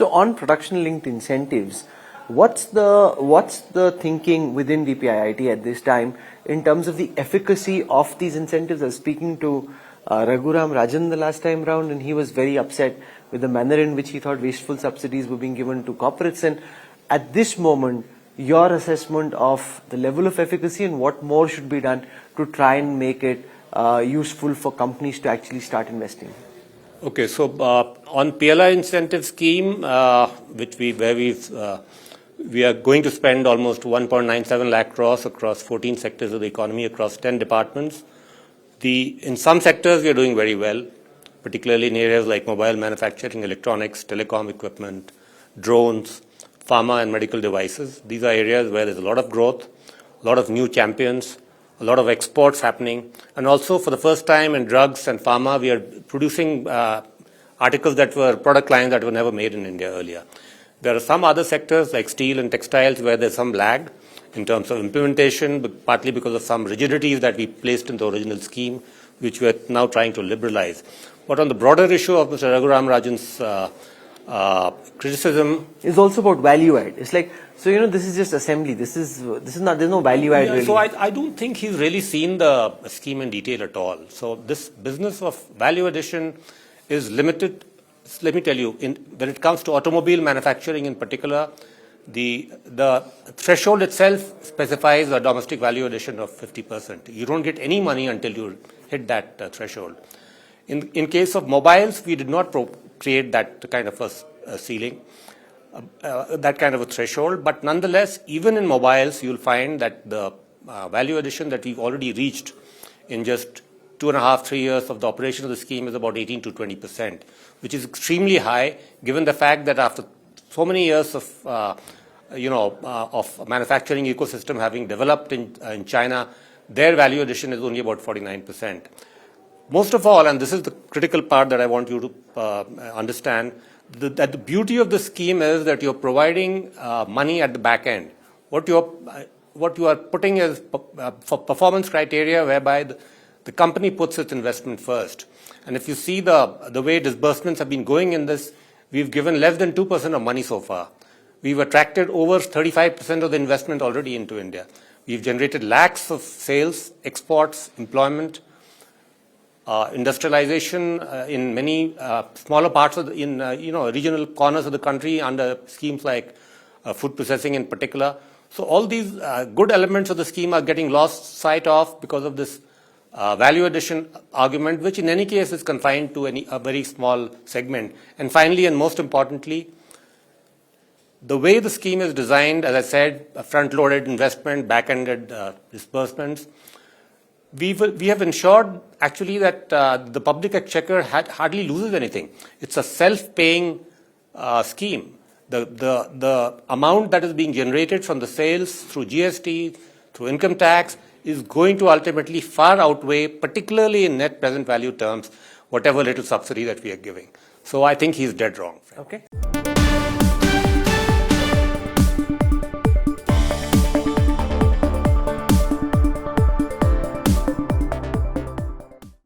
So on production-linked incentives, what's the thinking within DPIIT at this time in terms of the efficacy of these incentives? I was speaking to Raghuram, Rajan the last time round, and he was very upset with the manner in which he thought wasteful subsidies were being given to corporates. And at this moment, your assessment of the level of efficacy and what more should be done to try and make it useful for companies to actually start investing. Okay, so on PLI incentive scheme, we are going to spend almost 1.97 lakh crores across 14 sectors of the economy, across 10 departments. In some sectors, we are doing very well, particularly in areas like mobile manufacturing, electronics, telecom equipment, drones, pharma and medical devices. These are areas where there's a lot of growth, a lot of new champions, a lot of exports happening. And also for the first time in drugs and pharma, we are producing articles that were product lines that were never made in India earlier. There are some other sectors like steel and textiles where there's some lag in terms of implementation, but partly because of some rigidities that we placed in the original scheme, which we are now trying to liberalize. But on the broader issue of Mr. Raghuram Rajan's criticism is also about value add. It's like, so this is just assembly. This is not. There's no value add really. So I don't think he's really seen the scheme in detail at all. So this business of value addition is limited. Let me tell you, when it comes to automobile manufacturing in particular, the threshold itself specifies a domestic value addition of 50%. You don't get any money until you hit that threshold. In case of mobiles, we did not create that kind of a ceiling, that kind of a threshold. But nonetheless, even in mobiles, you'll find that the value addition that we've already reached in just 2.5-3 years of the operation of the scheme is about 18 to 20%, which is extremely high, given the fact that after so many years of manufacturing ecosystem having developed in China, their value addition is only about 49%. Most of all, and this is the critical part that I want you to understand, that the beauty of the scheme is that you're providing money at the back end. What you are putting is for performance criteria whereby the company puts its investment first. And if you see the way disbursements have been going in this, we've given less than 2% of money so far. We've attracted over 35% of the investment already into India. We've generated lakhs of sales, exports, employment, industrialization in many smaller parts of regional corners of the country under schemes like food processing in particular. So all these good elements of the scheme are getting lost sight of because of this value addition argument, which in any case is confined to a very small segment. And finally, and most importantly, the way the scheme is designed, as I said, front-loaded investment, back-ended disbursements, we have ensured actually that the public exchequer hardly loses anything. It's a self-paying scheme. The amount that is being generated from the sales through GST, through income tax, is going to ultimately far outweigh, particularly in net present value terms, whatever little subsidy that we are giving. So I think he's dead wrong. Okay.